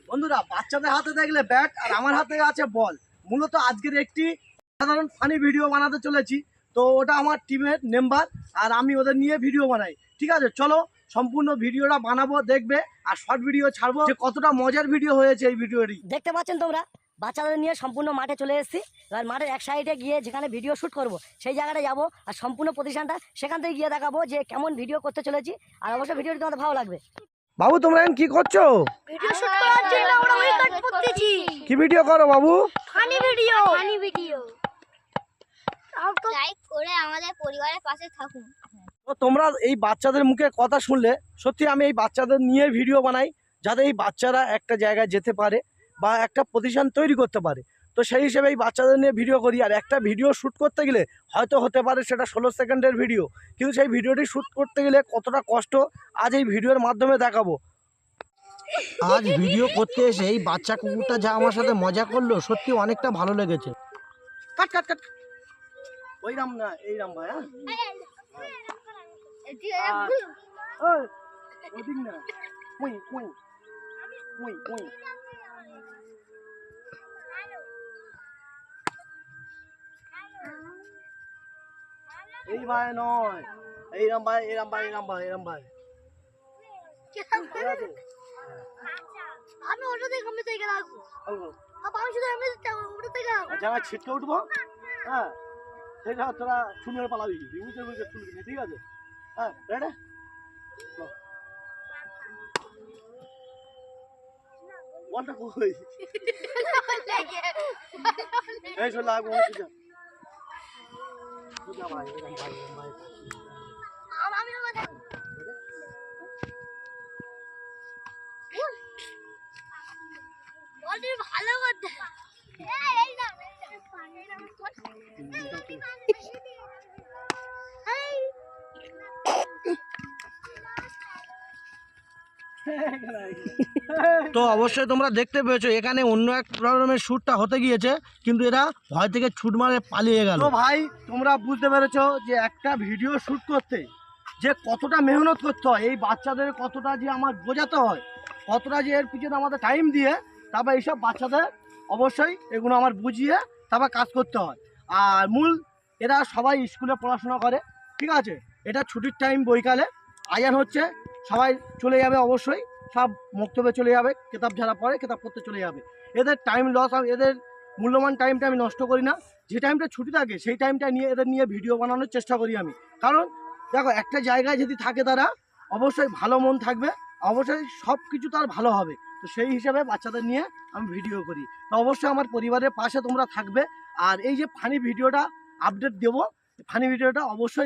বন্ধুরা, বাচ্চাদের হাতে দেখলে ব্যাট আর আমার হাতে আছে বল। মূলত আজকের একটি সাধারণ ফানি ভিডিও বানাতে চলেছি। তো ওটা আমার টিমের মেম্বার আর আমি ওদের নিয়ে ভিডিও বানাই। ঠিক আছে, চলো সম্পূর্ণ ভিডিওটা বানাবো, দেখবে আর শর্ট ভিডিও ছাড়বো যে কতটা মজার ভিডিও হয়েছে এই ভিডিওটি। দেখতে পাচ্ছেন তোমরা, বাচ্চাদের নিয়ে সম্পূর্ণ মাঠে চলে এসেছি। এবার মাঠের এক সাইডে গিয়ে যেখানে ভিডিও শ্যুট করব সেই জায়গাটা যাবো আর সম্পূর্ণ প্রতিষ্ঠানটা সেখান থেকে গিয়ে দেখাবো যে কেমন ভিডিও করতে চলেছি। আর অবশ্যই ভিডিওটি তোমাদের ভালো লাগবে। বাবু, তোমরা এখন কি করছো? ভিডিও শুট করার জন্য আমরা উইকেট করতেছি। কি ভিডিও করো বাবু? Funny video. লাইক করে আমাদের পরিবারের পাশে থাকুন। তো তোমরা এই বাচ্চাদের মুখে কথা শুনলে সত্যি আমি এই বাচ্চাদের নিয়ে ভিডিও বানাই, যাতে এই বাচ্চারা একটা জায়গায় যেতে পারে বা একটা প্রতিষ্ঠান তৈরি করতে পারে। তো সেই হিসেবে এই বাচ্চাদের নিয়ে ভিডিও করি। আর একটা ভিডিও শ্যুট করতে গেলে হয়তো হতে পারে সেটা 16 সেকেন্ডের ভিডিও, কিন্তু সেই ভিডিওটি শ্যুট করতে গেলে কতটা কষ্ট আজ এই ভিডিওর মাধ্যমে দেখাবো। আজ ভিডিও করতে এসে এই বাচ্চা কুকুরটা যা আমার সাথে মজা করলো, সত্যি অনেকটা ভালো লেগেছে। কাট কাট কাট, ওই রাম না, এই রাম ভাই। ওদিক না, কুই কুই কুই কুই। এই ভাই নয়, এইরাম ভাই, এরাম ভাই, এরাম ভাই, এরাম ভাই। আমি ওটা থেকে আমি থেকে রাখবো। আমি শুধু আমি ওটা থেকে জায়গায় ছিটকে উঠবো, হ্যাঁ সেটা তোরা শুনে পালাবি, বুঝতে বুঝতে শুনবি, ঠিক আছে? হ্যাঁ রেডি? বলটা কই? এই শোন লাগবো, সুজা ভাই, এরকম ভাই, এরকম ভাই। আমি বলটি ভালো করতে। এই না তো অবশ্যই তোমরা দেখতে পেয়েছো এখানে অন্য এক প্রবলেমের শ্যুটটা হতে গিয়েছে, কিন্তু এরা ভয় থেকে ছুট মারে পালিয়ে গেল। তো ভাই, তোমরা বুঝতে পেরেছো যে একটা ভিডিও শ্যুট করতে যে কতটা মেহনত করতে হয়, এই বাচ্চাদের কতটা যে আমার বোঝাতে হয়, কতটা যে এর পিছনে আমাদের টাইম দিয়ে তারপর এইসব বাচ্চাদের অবশ্যই এগুলো আমার বুঝিয়ে তারপর কাজ করতে হয়। আর মূল এরা সবাই স্কুলে পড়াশোনা করে, ঠিক আছে? এটা ছুটির টাইম, বৈকালে আয়ান হচ্ছে, সবাই চলে যাবে, অবশ্যই সব মক্তবে চলে যাবে, কেতাব যারা পড়ে কেতাব পড়তে চলে যাবে। এদের টাইম লস, এদের মূল্যবান টাইমটা আমি নষ্ট করি না। যে টাইমটা ছুটি থাকে সেই টাইমটা নিয়ে এদের নিয়ে ভিডিও বানানোর চেষ্টা করি আমি। কারণ দেখো, একটা জায়গায় যদি থাকে তারা অবশ্যই ভালো মন থাকবে, অবশ্যই সব কিছু তার ভালো হবে। তো সেই হিসাবে বাচ্চাদের নিয়ে আমি ভিডিও করি। তো অবশ্যই আমার পরিবারের পাশে তোমরা থাকবে। আর এই যে ফানি ভিডিওটা আপডেট দেবো, ফানি ভিডিওটা অবশ্যই